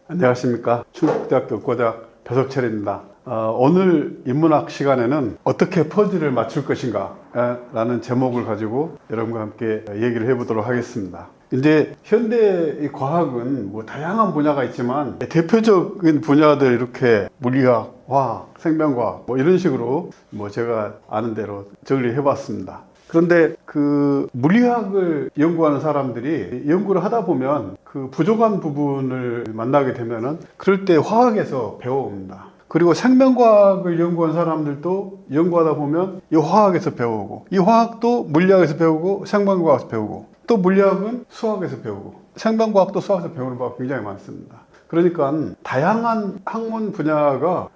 안녕하십니까. 충북대학교 고대학 배석철입니다. 오늘 인문학 시간에는 어떻게 퍼즐을 맞출 것인가 라는 제목을 가지고 여러분과 함께 얘기를 해보도록 하겠습니다. 이제 현대 이 과학은 다양한 분야가 있지만 대표적인 분야들 이렇게 물리학, 화학, 생명과학 이런 식으로 제가 아는 대로 정리해 봤습니다. 그런데 그 물리학을 연구하는 사람들이 연구를 하다 보면 그 부족한 부분을 만나게 되면은 그럴 때 화학에서 배워옵니다. 그리고 생명과학을 연구한 사람들도 연구하다 보면 이 화학에서 배우고, 이 화학도 물리학에서 배우고, 생명과학에서 배우고, 또 물리학은 수학에서 배우고, 생명과학도 수학에서 배우는 바가 굉장히 많습니다. 그러니까 다양한 학문 분야가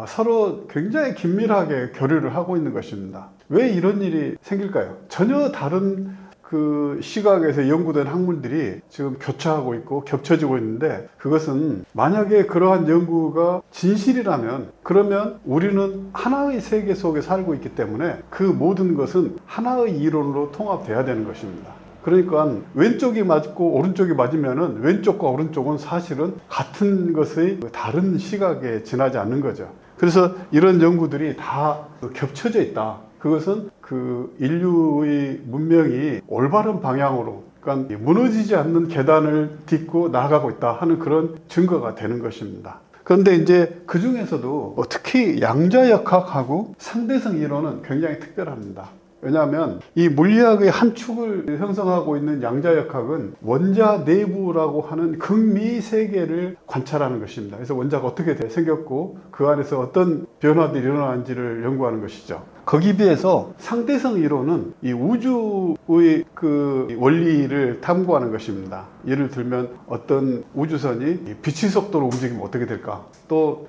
서로 굉장히 긴밀하게 교류를 하고 있는 것입니다. 왜 이런 일이 생길까요? 전혀 다른 그 시각에서 연구된 학문들이 지금 교차하고 있고 겹쳐지고 있는데, 그것은 만약에 그러한 연구가 진실이라면 그러면 우리는 하나의 세계 속에 살고 있기 때문에 그 모든 것은 하나의 이론으로 통합돼야 되는 것입니다. 그러니까 왼쪽이 맞고 오른쪽이 맞으면은 왼쪽과 오른쪽은 사실은 같은 것의 다른 시각에 지나지 않는 거죠. 그래서 이런 연구들이 다 겹쳐져 있다. 그것은 그 인류의 문명이 올바른 방향으로, 그러니까 무너지지 않는 계단을 딛고 나아가고 있다 하는 그런 증거가 되는 것입니다. 그런데 이제 그 중에서도 특히 양자역학하고 상대성 이론은 굉장히 특별합니다. 왜냐하면 이 물리학의 한 축을 형성하고 있는 양자역학은 원자 내부라고 하는 극미 세계를 관찰하는 것입니다. 그래서 원자가 어떻게 생겼고 그 안에서 어떤 변화들이 일어나는지를 연구하는 것이죠. 거기에 비해서 상대성 이론은 이 우주의 그 원리를 탐구하는 것입니다. 예를 들면 어떤 우주선이 빛의 속도로 움직이면 어떻게 될까? 또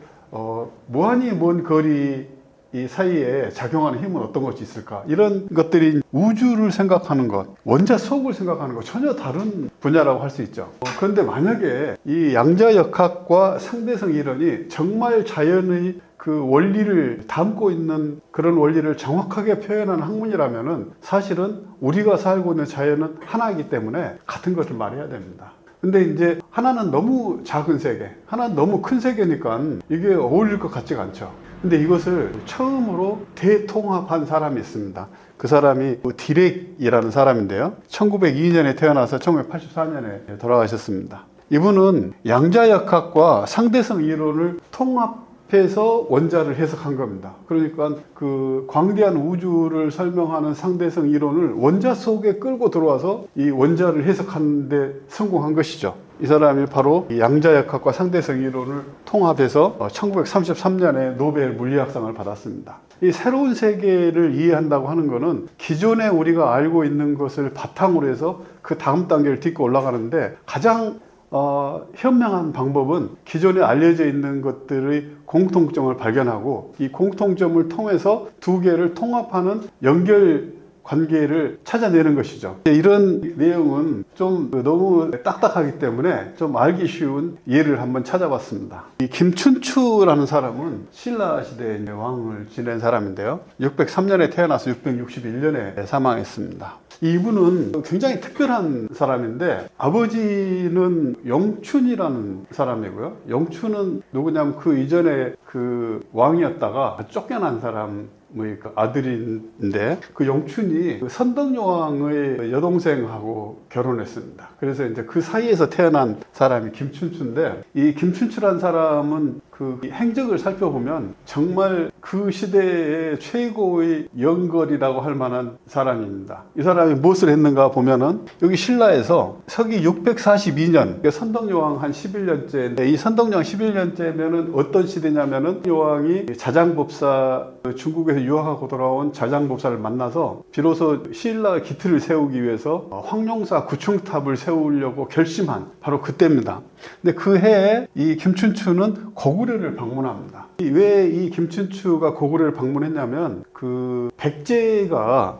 무한히 먼 거리 이 사이에 작용하는 힘은 어떤 것이 있을까? 이런 것들이 우주를 생각하는 것, 원자 속을 생각하는 것, 전혀 다른 분야라고 할 수 있죠. 그런데 만약에 이 양자역학과 상대성 이론이 정말 자연의 그 원리를 담고 있는 그런 원리를 정확하게 표현하는 학문이라면은 사실은 우리가 살고 있는 자연은 하나이기 때문에 같은 것을 말해야 됩니다. 근데 이제 하나는 너무 작은 세계, 하나는 너무 큰 세계니까 이게 어울릴 것 같지가 않죠. 근데 이것을 처음으로 대통합한 사람이 있습니다. 그 사람이 디렉이라는 사람인데요. 1902년에 태어나서 1984년에 돌아가셨습니다. 이분은 양자역학과 상대성 이론을 통합해서 원자를 해석한 겁니다. 그러니까 그 광대한 우주를 설명하는 상대성 이론을 원자 속에 끌고 들어와서 이 원자를 해석하는 데 성공한 것이죠. 이 사람이 바로 양자역학과 상대성 이론을 통합해서 1933년에 노벨 물리학상을 받았습니다. 이 새로운 세계를 이해한다고 하는 것은 기존에 우리가 알고 있는 것을 바탕으로 해서 그 다음 단계를 딛고 올라가는데, 가장 현명한 방법은 기존에 알려져 있는 것들의 공통점을 발견하고 이 공통점을 통해서 두 개를 통합하는 연결 관계를 찾아내는 것이죠. 이런 내용은 좀 너무 딱딱하기 때문에 좀 알기 쉬운 예를 한번 찾아봤습니다. 이 김춘추라는 사람은 신라 시대의 왕을 지낸 사람인데요. 603년에 태어나서 661년에 사망했습니다. 이분은 굉장히 특별한 사람인데, 아버지는 영춘이라는 사람이고요. 영춘은 누구냐면 그 이전에 그 왕이었다가 쫓겨난 사람 아들인데, 그 영춘이 선덕여왕의 여동생하고 결혼했습니다. 그래서 이제 그 사이에서 태어난 사람이 김춘추인데, 이 김춘추란 사람은 그 행적을 살펴보면 정말 그 시대의 최고의 연걸이라고 할 만한 사람입니다. 이 사람이 무엇을 했는가 보면은, 여기 신라에서 서기 642년, 선덕여왕 한 11년째, 이 선덕여왕 11년째면은 어떤 시대냐면은 여왕이 자장법사, 중국에서 유학하고 돌아온 자장법사를 만나서 비로소 신라의 기틀을 세우기 위해서 황룡사 구층탑을 세우려고 결심한 바로 그때입니다. 근데 그 해에 이 김춘추는 고구려를 방문합니다. 왜 이 김춘추가 고구려를 방문했냐면, 그 백제가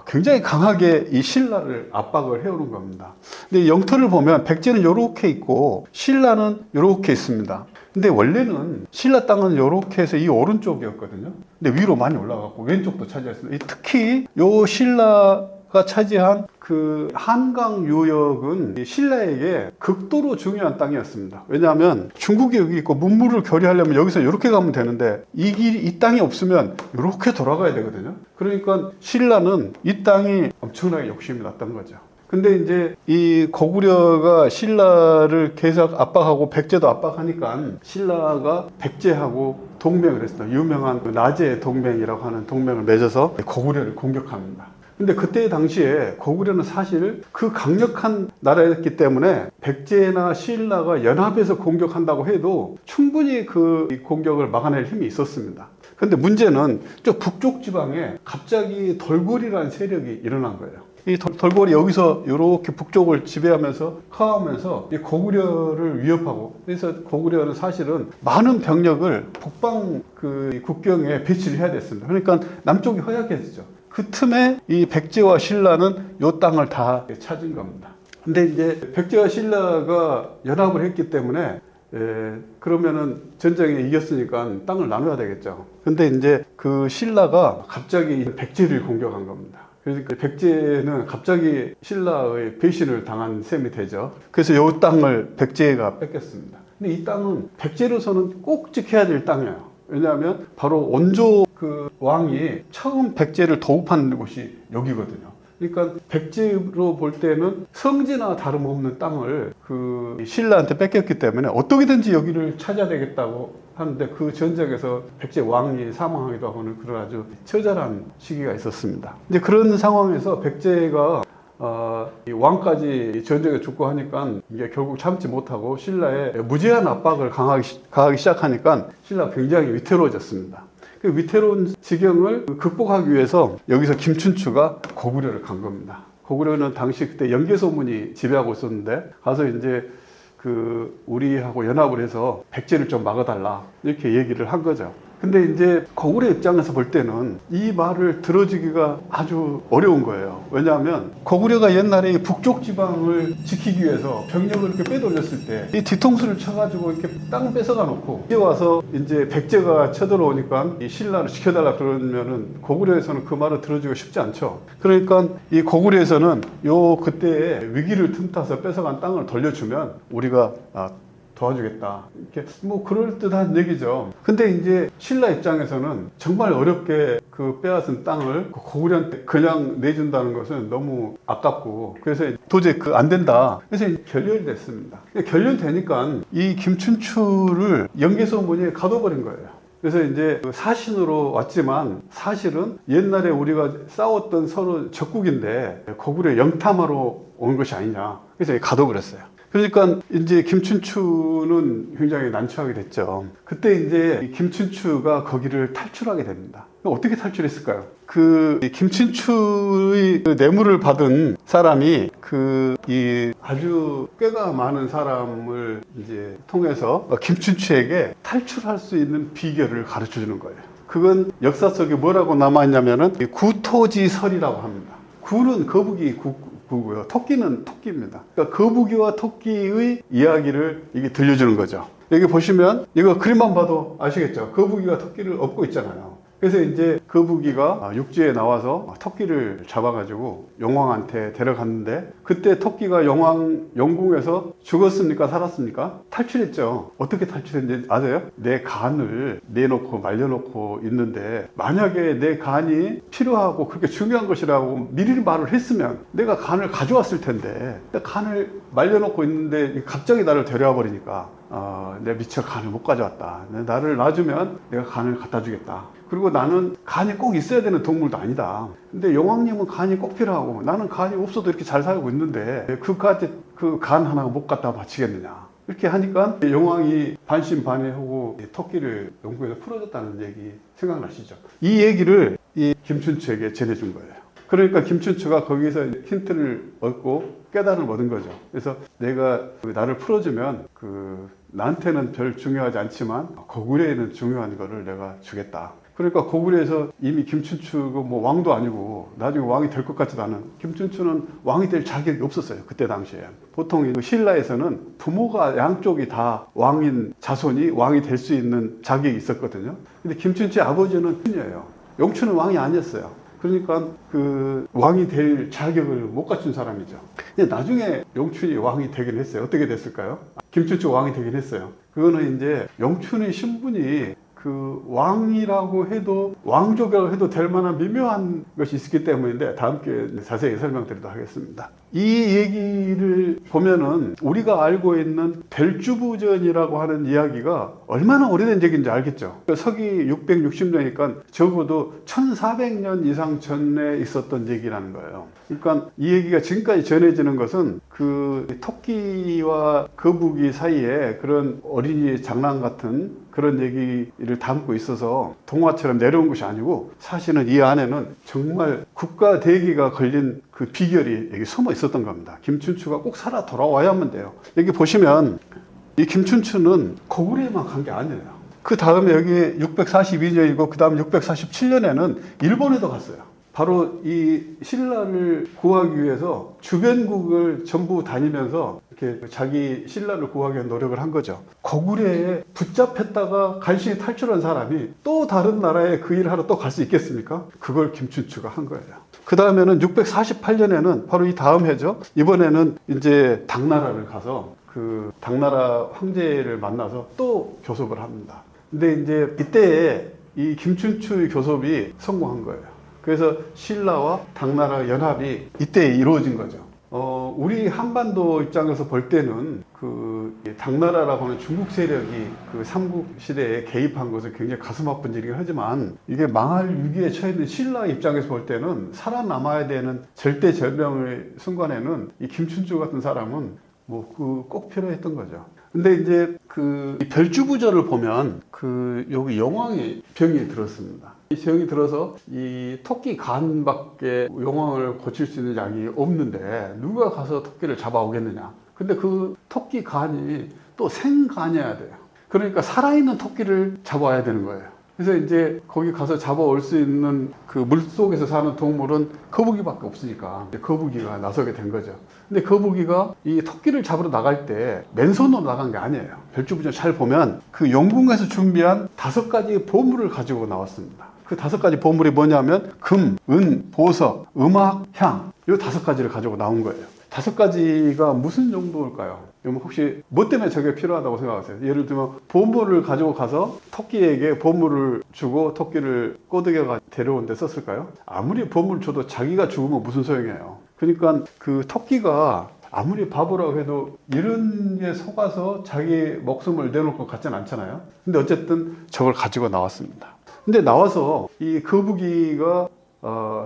굉장히 강하게 이 신라를 압박을 해오는 겁니다. 근데 영토를 보면 백제는 이렇게 있고 신라는 이렇게 있습니다. 근데 원래는 신라 땅은 이렇게 해서 이 오른쪽이었거든요. 근데 위로 많이 올라가고 왼쪽도 차지했습니다. 특히 요 신라 신라가 차지한 그 한강 유역은 신라에게 극도로 중요한 땅이었습니다. 왜냐하면 중국이 여기 있고 문물을 교류하려면 여기서 이렇게 가면 되는데 이 땅이 없으면 이렇게 돌아가야 되거든요. 그러니까 신라는 이 땅이 엄청나게 욕심이 났던 거죠. 근데 이제 이 고구려가 신라를 계속 압박하고 백제도 압박하니까 신라가 백제하고 동맹을 했습니다. 유명한 나제 동맹이라고 하는 동맹을 맺어서 고구려를 공격합니다. 근데 그때 당시에 고구려는 사실 그 강력한 나라였기 때문에 백제나 신라가 연합해서 공격한다고 해도 충분히 그 공격을 막아낼 힘이 있었습니다. 근데 문제는 저 북쪽 지방에 갑자기 덜골이라는 세력이 일어난 거예요. 이 덜골이 여기서 이렇게 북쪽을 지배하면서 커하면서 이 고구려를 위협하고, 그래서 고구려는 사실은 많은 병력을 북방 그 국경에 배치를 해야 됐습니다. 그러니까 남쪽이 허약해지죠. 그 틈에 이 백제와 신라는 이 땅을 다 찾은 겁니다. 근데 이제 백제와 신라가 연합을 했기 때문에 그러면은 전쟁에 이겼으니까 땅을 나눠야 되겠죠. 근데 이제 그 신라가 갑자기 백제를 공격한 겁니다. 그래서 백제는 갑자기 신라의 배신을 당한 셈이 되죠. 그래서 이 땅을 백제가 뺏겼습니다. 근데 이 땅은 백제로서는 꼭 지켜야 될 땅이에요. 왜냐하면 바로 원조 그 왕이 처음 백제를 도읍한 곳이 여기거든요. 그러니까 백제로 볼 때는 성지나 다름없는 땅을 그 신라한테 뺏겼기 때문에 어떻게든지 여기를 찾아야 되겠다고 하는데, 그 전쟁에서 백제 왕이 사망하기도 하고는 그런 아주 처절한 시기가 있었습니다. 이제 그런 상황에서 백제가 이 왕까지 전쟁에 죽고 하니까 이게 결국 참지 못하고 신라에 무제한 압박을 가하기 시작하니까 신라가 굉장히 위태로워졌습니다. 그 위태로운 지경을 극복하기 위해서 여기서 김춘추가 고구려를 간 겁니다. 고구려는 당시 그때 연개소문이 지배하고 있었는데 가서 이제 그 우리하고 연합을 해서 백제를 좀 막아달라 이렇게 얘기를 한 거죠. 근데 이제 고구려 입장에서 볼 때는 이 말을 들어주기가 아주 어려운 거예요. 왜냐하면 고구려가 옛날에 이 북쪽 지방을 지키기 위해서 병력을 이렇게 빼돌렸을 때 이 뒤통수를 쳐가지고 이렇게 땅을 뺏어가 놓고 이제 와서 이제 백제가 쳐들어오니까 이 신라를 지켜달라 그러면은 고구려에서는 그 말을 들어주기가 쉽지 않죠. 그러니까 이 고구려에서는 요 그때의 위기를 틈타서 뺏어간 땅을 돌려주면 우리가 도와주겠다. 이렇게 뭐 그럴듯한 얘기죠. 근데 이제 신라 입장에서는 정말 어렵게 그 빼앗은 땅을 고구려한테 그냥 내준다는 것은 너무 아깝고, 그래서 도저히 안 된다. 그래서 결렬이 됐습니다. 결렬되니까 이 김춘추를 연개소문이 가둬버린 거예요. 그래서 이제 사신으로 왔지만 사실은 옛날에 우리가 싸웠던 서로 적국인데 고구려 영탐하러 온 것이 아니냐. 그래서 가둬버렸어요. 그러니까 이제 김춘추는 굉장히 난처하게 됐죠. 그때 이제 김춘추가 거기를 탈출하게 됩니다. 어떻게 탈출했을까요? 그 김춘추의 뇌물을 받은 사람이 이 아주 꾀가 많은 사람을 이제 통해서 김춘추에게 탈출할 수 있는 비결을 가르쳐 주는 거예요. 그건 역사 속에 뭐라고 남아있냐면은 구토지설이라고 합니다. 구는 거북이 구고요. 토끼는 토끼입니다. 그러니까 거북이와 토끼의 이야기를 이게 들려주는 거죠. 여기 보시면 이거 그림만 봐도 아시겠죠? 거북이가 토끼를 업고 있잖아요. 그래서 이제 거북이가 육지에 나와서 토끼를 잡아가지고 용왕한테 데려갔는데, 그때 토끼가 영궁에서 죽었습니까? 살았습니까? 탈출했죠. 어떻게 탈출했는지 아세요? 내 간을 내놓고 말려놓고 있는데, 만약에 내 간이 필요하고 그렇게 중요한 것이라고 미리 말을 했으면 내가 간을 가져왔을 텐데, 간을 말려놓고 있는데 갑자기 나를 데려와 버리니까 내가 미처 간을 못 가져왔다. 나를 놔주면 내가 간을 갖다 주겠다. 그리고 나는 간이 꼭 있어야 되는 동물도 아니다. 근데 용왕님은 간이 꼭 필요하고 나는 간이 없어도 이렇게 잘 살고 있는데 그 간 하나 못 갖다 바치겠느냐. 이렇게 하니까 용왕이 반신반의하고 토끼를 영국에서 풀어줬다는 얘기 생각나시죠? 이 얘기를 이 김춘추에게 전해준 거예요. 그러니까 김춘추가 거기서 힌트를 얻고 깨달음을 얻은 거죠. 그래서 내가 나를 풀어주면 나한테는 별 중요하지 않지만 고구려에는 중요한 거를 내가 주겠다. 그러니까 고구려에서 이미 김춘추가 뭐 왕도 아니고 나중에 왕이 될 것 같지도 않은, 김춘추는 왕이 될 자격이 없었어요. 그때 당시에. 보통 신라에서는 부모가 양쪽이 다 왕인 자손이 왕이 될 수 있는 자격이 있었거든요. 근데 김춘추의 아버지는 훈이에요. 용추는 왕이 아니었어요. 그러니까 그 왕이 될 자격을 못 갖춘 사람이죠. 근데 나중에 용춘이 왕이 되긴 했어요. 어떻게 됐을까요? 김춘추가 왕이 되긴 했어요. 그거는 이제 용춘의 신분이 그 왕이라고 해도 왕족이라고 해도 될 만한 미묘한 것이 있었기 때문인데 다음 기회에 자세히 설명드리도록 하겠습니다. 이 얘기를 보면은 우리가 알고 있는 벨주부전이라고 하는 이야기가 얼마나 오래된 얘기인지 알겠죠. 서기 660년이니까 적어도 1400년 이상 전에 있었던 얘기라는 거예요. 그러니까 이 얘기가 지금까지 전해지는 것은 그 토끼와 거북이 사이에 그런 어린이 장난 같은 그런 얘기를 담고 있어서 동화처럼 내려온 것이 아니고 사실은 이 안에는 정말 국가 대기가 걸린 그 비결이 여기 숨어 있었던 겁니다. 김춘추가 꼭 살아 돌아와야만 돼요. 여기 보시면 이 김춘추는 고구려에만 간 게 아니에요. 그 다음에 여기 642년이고 그 다음 647년에는 일본에도 갔어요. 바로 이 신라를 구하기 위해서 주변국을 전부 다니면서 이렇게 자기 신라를 구하기 위한 노력을 한 거죠. 고구려에 붙잡혔다가 간신히 탈출한 사람이 또 다른 나라에 그 일을 하러 또 갈 수 있겠습니까? 그걸 김춘추가 한 거예요. 그 다음에는 648년에는 바로 이 다음 해죠. 이번에는 이제 당나라를 가서 그 당나라 황제를 만나서 또 교섭을 합니다. 근데 이제 이때에 이 김춘추의 교섭이 성공한 거예요. 그래서 신라와 당나라 연합이 이때 이루어진 거죠. 우리 한반도 입장에서 볼 때는 그 당나라라고 하는 중국 세력이 그 삼국 시대에 개입한 것은 굉장히 가슴 아픈 일이긴 하지만 이게 망할 위기에 처해 있는 신라 입장에서 볼 때는 살아남아야 되는 절대절명의 순간에는 이 김춘추 같은 사람은 뭐 그 꼭 필요했던 거죠. 근데 이제 그 별주부전을 보면 그 여기 영왕의 병이 들었습니다. 이 병이 들어서 이 토끼 간밖에 영왕을 고칠 수 있는 약이 없는데 누가 가서 토끼를 잡아오겠느냐. 근데 그 토끼 간이 또 생간이어야 돼요. 그러니까 살아있는 토끼를 잡아와야 되는 거예요. 그래서 이제 거기 가서 잡아올 수 있는 그 물속에서 사는 동물은 거북이밖에 없으니까 거북이가 나서게 된 거죠. 근데 거북이가 이 토끼를 잡으러 나갈 때 맨손으로 나간 게 아니에요. 별주부전 잘 보면 그 영궁에서 준비한 5가지 보물을 가지고 나왔습니다. 그 5가지 보물이 뭐냐면 금, 은, 보석, 음악, 향 이 5가지를 가지고 나온 거예요. 5가지가 무슨 정도일까요? 혹시 뭐 때문에 저게 필요하다고 생각하세요? 예를 들면 보물을 가지고 가서 토끼에게 보물을 주고 토끼를 꼬드겨 데려온 데 썼을까요? 아무리 보물을 줘도 자기가 죽으면 무슨 소용이에요. 그러니까 그 토끼가 아무리 바보라고 해도 이런 게 속아서 자기 목숨을 내놓을 것 같지는 않잖아요. 근데 어쨌든 저걸 가지고 나왔습니다. 근데 나와서 이 거북이가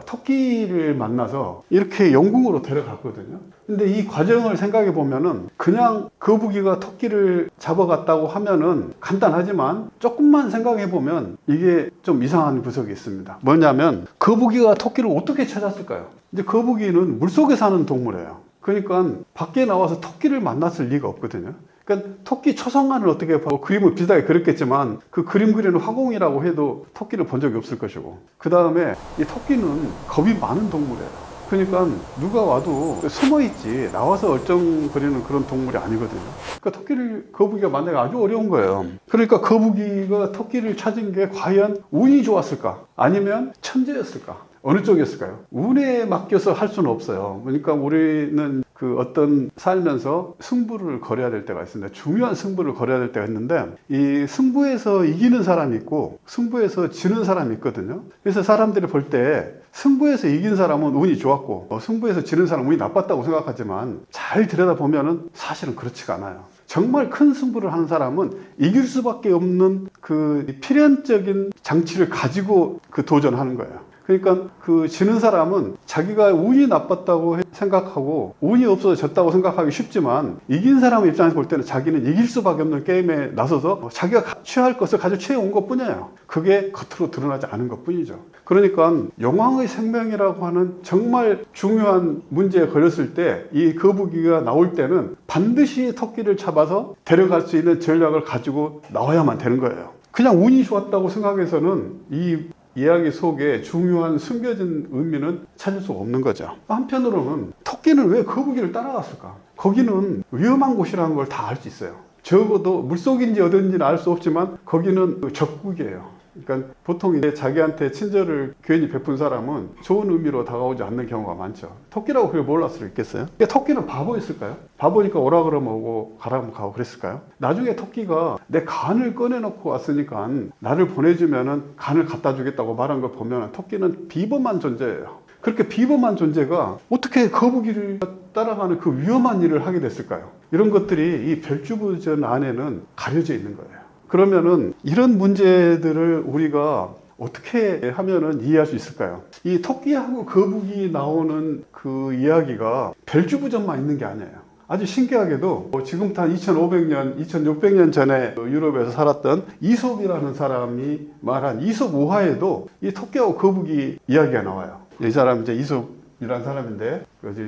토끼를 만나서 이렇게 영궁으로 데려갔거든요. 근데 이 과정을 생각해 보면은 그냥 거북이가 토끼를 잡아갔다고 하면은 간단하지만 조금만 생각해 보면 이게 좀 이상한 구석이 있습니다. 뭐냐면 거북이가 토끼를 어떻게 찾았을까요? 이제 거북이는 물속에 사는 동물이에요. 그러니까 밖에 나와서 토끼를 만났을 리가 없거든요. 그러니까 토끼 초상화를 어떻게 보고 그림을 비슷하게 그렸겠지만 그 그림 그리는 화공이라고 해도 토끼를 본 적이 없을 것이고 그 다음에 이 토끼는 겁이 많은 동물이에요. 그러니까 누가 와도 숨어있지 나와서 얼쩡거리는 그런 동물이 아니거든요. 그러니까 거북이가 만나기 아주 어려운 거예요. 그러니까 거북이가 토끼를 찾은 게 과연 운이 좋았을까? 아니면 천재였을까? 어느 쪽이었을까요? 운에 맡겨서 할 수는 없어요. 그러니까 우리는 그 어떤 살면서 승부를 걸어야 될 때가 있습니다. 중요한 승부를 걸어야 될 때가 있는데 이 승부에서 이기는 사람이 있고 승부에서 지는 사람이 있거든요. 그래서 사람들이 볼 때 승부에서 이긴 사람은 운이 좋았고 승부에서 지는 사람은 운이 나빴다고 생각하지만 잘 들여다보면 사실은 그렇지가 않아요. 정말 큰 승부를 하는 사람은 이길 수밖에 없는 그 필연적인 장치를 가지고 그 도전하는 거예요. 그러니까 그 지는 사람은 자기가 운이 나빴다고 생각하고 운이 없어서 졌다고 생각하기 쉽지만 이긴 사람 입장에서 볼 때는 자기는 이길 수밖에 없는 게임에 나서서 자기가 취할 것을 가지고 취해온 것 뿐이에요. 그게 겉으로 드러나지 않은 것 뿐이죠. 그러니까 영왕의 생명이라고 하는 정말 중요한 문제에 걸렸을 때 이 거북이가 나올 때는 반드시 토끼를 잡아서 데려갈 수 있는 전략을 가지고 나와야만 되는 거예요. 그냥 운이 좋았다고 생각해서는 이 이야기 속에 중요한 숨겨진 의미는 찾을 수가 없는 거죠. 한편으로는 토끼는 왜 거북이를 따라갔을까? 거기는 위험한 곳이라는 걸 다 알 수 있어요. 적어도 물속인지 어딘지는 알 수 없지만 거기는 적국이에요. 그러니까 보통 이제 자기한테 친절을 괜히 베푼 사람은 좋은 의미로 다가오지 않는 경우가 많죠. 토끼라고 그걸 몰랐을 수 있겠어요? 그러니까 토끼는 바보였을까요? 바보니까 오라 그러면 오고 가라 그러면 가고 그랬을까요? 나중에 토끼가 내 간을 꺼내놓고 왔으니까 나를 보내주면은 간을 갖다 주겠다고 말한 걸 보면 토끼는 비범한 존재예요. 그렇게 비범한 존재가 어떻게 거북이를 따라가는 그 위험한 일을 하게 됐을까요? 이런 것들이 이 별주부전 안에는 가려져 있는 거예요. 그러면은 이런 문제들을 우리가 어떻게 하면은 이해할 수 있을까요? 이 토끼하고 거북이 나오는 그 이야기가 별주부전만 있는 게 아니에요. 아주 신기하게도 지금부터 한 2500년, 2600년 전에 유럽에서 살았던 이솝이라는 사람이 말한 이솝 우화에도 이 토끼하고 거북이 이야기가 나와요. 이 사람 이제 이솝이라는 사람인데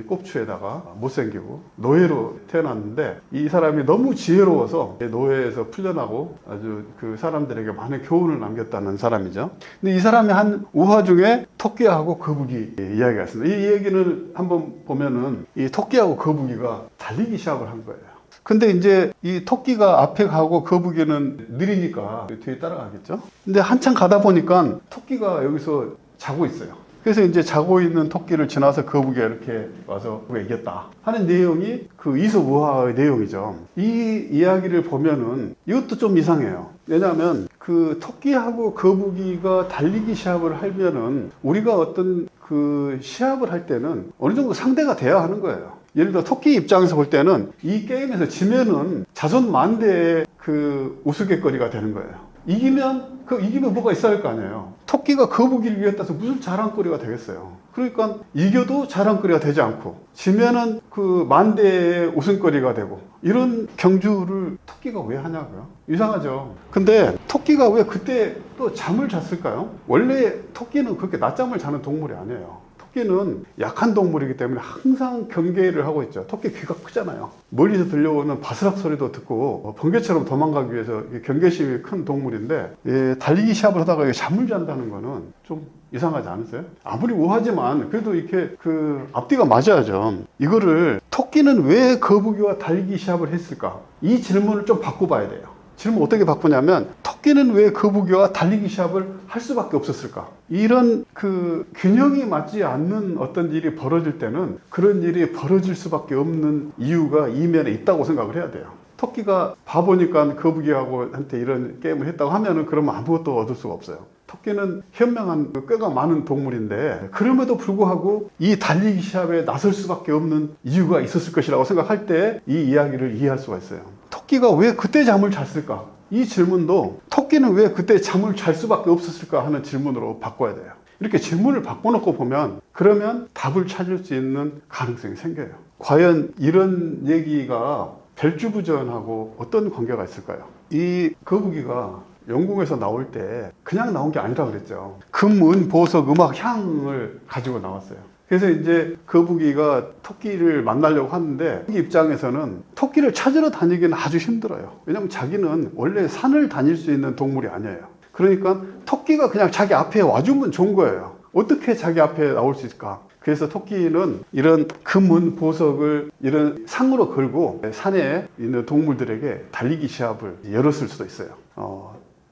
꼽추에다가 못생기고 노예로 태어났는데 이 사람이 너무 지혜로워서 노예에서 풀려나고 아주 그 사람들에게 많은 교훈을 남겼다는 사람이죠. 근데 이 사람이 한 우화 중에 토끼하고 거북이 이야기가 있습니다. 이 얘기를 한번 보면은 이 토끼하고 거북이가 달리기 시합을 한 거예요. 근데 이제 이 토끼가 앞에 가고 거북이는 느리니까 뒤에 따라가겠죠. 근데 한참 가다 보니까 토끼가 여기서 자고 있어요. 그래서 이제 자고 있는 토끼를 지나서 거북이가 이렇게 와서 이겼다 하는 내용이 그 이솝 우화의 내용이죠. 이 이야기를 보면은 이것도 좀 이상해요. 왜냐하면 그 토끼하고 거북이가 달리기 시합을 하면은 우리가 어떤 그 시합을 할 때는 어느 정도 상대가 돼야 하는 거예요. 예를 들어 토끼 입장에서 볼 때는 이 게임에서 지면은 자손 만대의 그 우스갯거리가 되는 거예요. 이기면 뭐가 있어야 할 거 아니에요. 토끼가 거북이를 이겼다서 무슨 자랑거리가 되겠어요. 그러니까 이겨도 자랑거리가 되지 않고 지면은 그 만대의 웃음거리가 되고 이런 경주를 토끼가 왜 하냐고요? 이상하죠. 근데 토끼가 왜 그때 또 잠을 잤을까요? 원래 토끼는 그렇게 낮잠을 자는 동물이 아니에요. 토끼는 약한 동물이기 때문에 항상 경계를 하고 있죠. 토끼 귀가 크잖아요. 멀리서 들려오는 바스락 소리도 듣고 번개처럼 도망가기 위해서 경계심이 큰 동물인데 달리기 시합을 하다가 잠을 잔다는 거는 좀 이상하지 않으세요? 아무리 우하지만 그래도 이렇게 그 앞뒤가 맞아야죠. 이거를 토끼는 왜 거북이와 달리기 시합을 했을까? 이 질문을 좀 바꿔봐야 돼요. 질문 어떻게 바꾸냐면 토끼는 왜 거북이와 달리기 시합을 할 수밖에 없었을까? 이런 그 균형이 맞지 않는 어떤 일이 벌어질 때는 그런 일이 벌어질 수밖에 없는 이유가 이면에 있다고 생각을 해야 돼요. 토끼가 바보니까 거북이하고 한테 이런 게임을 했다고 하면은 그러면 아무것도 얻을 수가 없어요. 토끼는 현명한 꾀가 많은 동물인데 그럼에도 불구하고 이 달리기 시합에 나설 수밖에 없는 이유가 있었을 것이라고 생각할 때 이 이야기를 이해할 수가 있어요. 토끼가 왜 그때 잠을 잤을까? 이 질문도 토끼는 왜 그때 잠을 잘 수밖에 없었을까 하는 질문으로 바꿔야 돼요. 이렇게 질문을 바꿔놓고 보면 그러면 답을 찾을 수 있는 가능성이 생겨요. 과연 이런 얘기가 별주부전하고 어떤 관계가 있을까요? 이 거북이가 영국에서 나올 때 그냥 나온 게 아니라 그랬죠. 금, 은, 보석, 음악, 향을 가지고 나왔어요. 그래서 이제 거북이가 토끼를 만나려고 하는데 토끼 입장에서는 토끼를 찾으러 다니기는 아주 힘들어요. 왜냐하면 자기는 원래 산을 다닐 수 있는 동물이 아니에요. 그러니까 토끼가 그냥 자기 앞에 와주면 좋은 거예요. 어떻게 자기 앞에 나올 수 있을까? 그래서 토끼는 이런 금은 보석을 이런 상으로 걸고 산에 있는 동물들에게 달리기 시합을 열었을 수도 있어요.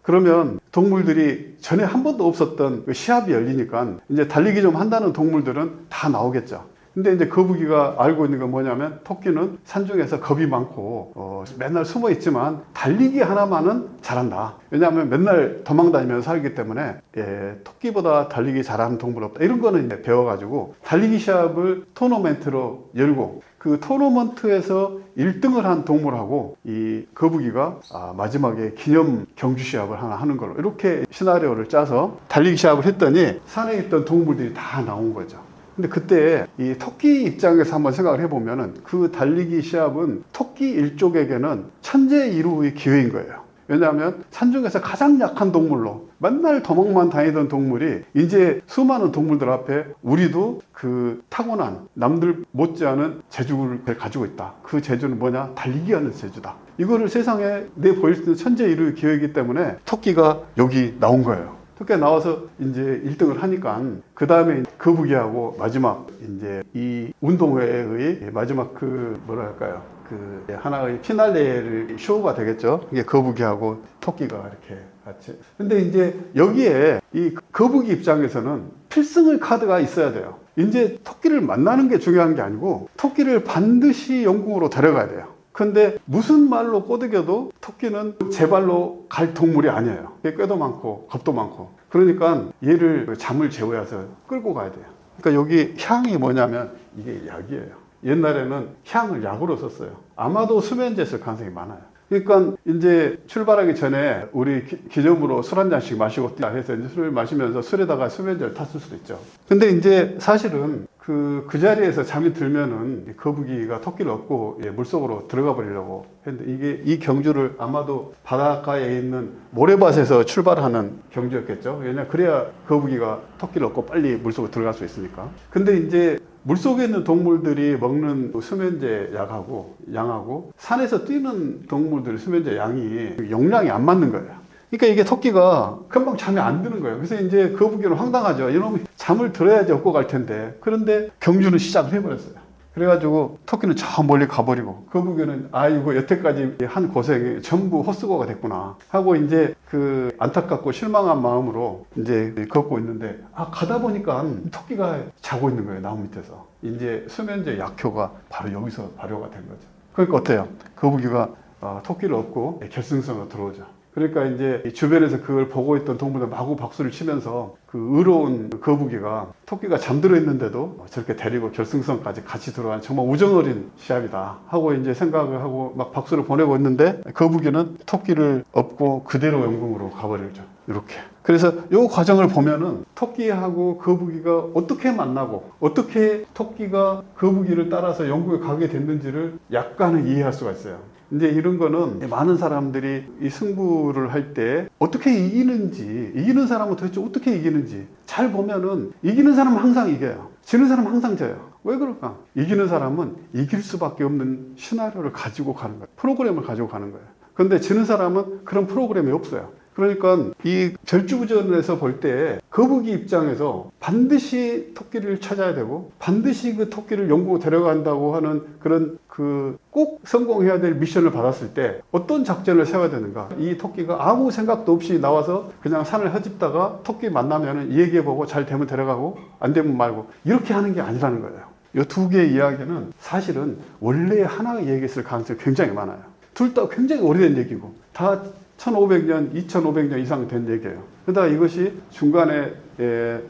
그러면 동물들이 전에 한 번도 없었던 그 시합이 열리니까 이제 달리기 좀 한다는 동물들은 다 나오겠죠. 근데 이제 거북이가 알고 있는 건 뭐냐면 토끼는 산중에서 겁이 많고 맨날 숨어 있지만 달리기 하나만은 잘한다. 왜냐하면 맨날 도망다니면서 살기 때문에 토끼보다 달리기 잘하는 동물 없다. 이런 거는 이제 배워가지고 달리기 시합을 토너먼트로 열고 그 토너먼트에서 1등을 한 동물하고 이 거북이가 마지막에 기념 경주 시합을 하나 하는 걸로 이렇게 시나리오를 짜서 달리기 시합을 했더니 산에 있던 동물들이 다 나온 거죠. 근데 그때 이 토끼 입장에서 한번 생각을 해보면은 그 달리기 시합은 토끼 일족에게는 천재이루의 기회인 거예요. 왜냐하면 산중에서 가장 약한 동물로 맨날 도망만 다니던 동물이 이제 수많은 동물들 앞에 우리도 그 타고난 남들 못지않은 재주를 가지고 있다. 그 재주는 뭐냐? 달리기 하는 재주다. 이거를 세상에 내보일 수 있는 천재이루의 기회이기 때문에 토끼가 여기 나온 거예요. 토끼가 나와서 이제 1등을 하니까 그 다음에 거북이하고 마지막 이제 이 운동회의 마지막 그 뭐랄까요? 그 하나의 피날레를 쇼가 되겠죠. 이게 거북이하고 토끼가 이렇게 같이. 근데 이제 여기에 이 거북이 입장에서는 필승의 카드가 있어야 돼요. 이제 토끼를 만나는 게 중요한 게 아니고 토끼를 반드시 영궁으로 데려가야 돼요. 근데 무슨 말로 꼬드겨도 토끼는 제 발로 갈 동물이 아니에요. 꾀도 많고 겁도 많고. 그러니까 얘를 잠을 재워서 끌고 가야 돼요. 그러니까 여기 향이 뭐냐면 이게 약이에요. 옛날에는 향을 약으로 썼어요. 아마도 수면제였을 가능성이 많아요. 그러니까 이제 출발하기 전에 우리 기념으로 술 한 잔씩 마시고 뛰자 해서 이제 술을 마시면서 술에다가 수면제를 탔을 수도 있죠. 근데 이제 사실은 그 자리에서 잠이 들면은 거북이가 토끼를 얻고 물속으로 들어가 버리려고 했는데 이게 이 경주를 아마도 바닷가에 있는 모래밭에서 출발하는 경주였겠죠. 왜냐 그래야 거북이가 토끼를 얻고 빨리 물속으로 들어갈 수 있으니까. 근데 이제 물속에 있는 동물들이 먹는 수면제 약하고 양하고 산에서 뛰는 동물들의 수면제 양이 용량이 안 맞는 거예요. 그러니까 이게 토끼가 금방 잠이 안 드는 거예요. 그래서 이제 거북이는 황당하죠. 이놈이 잠을 들어야지 얻고 갈 텐데. 그런데 경주는 시작을 해버렸어요. 그래가지고 토끼는 저 멀리 가버리고 거북이는 아이고 여태까지 한 고생이 전부 헛수고가 됐구나 하고 이제 그 안타깝고 실망한 마음으로 이제 걷고 있는데 가다 보니까 토끼가 자고 있는 거예요. 나무 밑에서. 이제 수면제 약효가 바로 여기서 발효가 된 거죠. 그러니까 어때요? 거북이가 토끼를 얻고 결승선으로 들어오죠. 그러니까 이제 주변에서 그걸 보고 있던 동물들 마구 박수를 치면서 그 의로운 거북이가 토끼가 잠들어 있는데도 저렇게 데리고 결승선까지 같이 들어가는 정말 우정 어린 시합이다 하고 이제 생각을 하고 막 박수를 보내고 있는데 거북이는 토끼를 업고 그대로 영궁으로 가버리죠. 이렇게. 그래서 이 과정을 보면은 토끼하고 거북이가 어떻게 만나고 어떻게 토끼가 거북이를 따라서 영국에 가게 됐는지를 약간은 이해할 수가 있어요. 이제 이런 거는 많은 사람들이 이 승부를 할 때 어떻게 이기는 사람은 도대체 어떻게 이기는지 잘 보면은 이기는 사람은 항상 이겨요. 지는 사람은 항상 져요. 왜 그럴까? 이기는 사람은 이길 수밖에 없는 시나리오를 가지고 가는 거예요. 프로그램을 가지고 가는 거예요. 그런데 지는 사람은 그런 프로그램이 없어요. 그러니까 이 절주부전에서 볼 때 거북이 입장에서 반드시 토끼를 찾아야 되고 반드시 그 토끼를 영국으로 데려간다고 하는 그런 꼭 성공해야 될 미션을 받았을 때 어떤 작전을 세워야 되는가. 이 토끼가 아무 생각도 없이 나와서 그냥 산을 헤집다가 토끼 만나면 얘기해보고 잘 되면 데려가고 안 되면 말고 이렇게 하는 게 아니라는 거예요. 이 두 개의 이야기는 사실은 원래 하나의 얘기였을 가능성이 굉장히 많아요. 둘 다 굉장히 오래된 얘기고 다 1500년, 2500년 이상 된 얘기예요. 그러다 이것이 중간에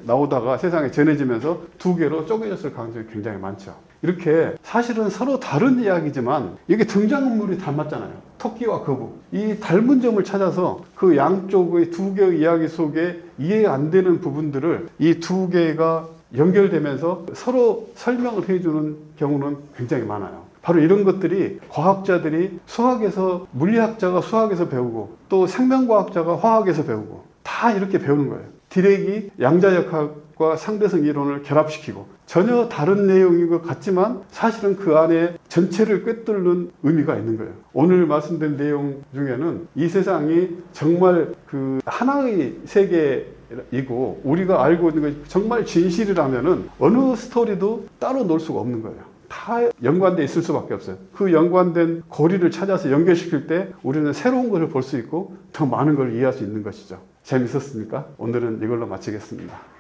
나오다가 세상에 전해지면서 두 개로 쪼개졌을 가능성이 굉장히 많죠. 이렇게 사실은 서로 다른 이야기지만 이게 등장인물이 닮았잖아요. 토끼와 거북. 이 닮은 점을 찾아서 그 양쪽의 두 개의 이야기 속에 이해 안 되는 부분들을 이 두 개가 연결되면서 서로 설명을 해주는 경우는 굉장히 많아요. 바로 이런 것들이 과학자들이 수학에서 물리학자가 수학에서 배우고 또 생명과학자가 화학에서 배우고 다 이렇게 배우는 거예요. 디렉이 양자역학과 상대성 이론을 결합시키고 전혀 다른 내용인 것 같지만 사실은 그 안에 전체를 꿰뚫는 의미가 있는 거예요. 오늘 말씀드린 내용 중에는 이 세상이 정말 그 하나의 세계이고 우리가 알고 있는 것이 정말 진실이라면은 어느 스토리도 따로 놓을 수가 없는 거예요. 다 연관되어 있을 수밖에 없어요. 그 연관된 고리를 찾아서 연결시킬 때 우리는 새로운 것을 볼 수 있고 더 많은 걸 이해할 수 있는 것이죠. 재밌었습니까? 오늘은 이걸로 마치겠습니다.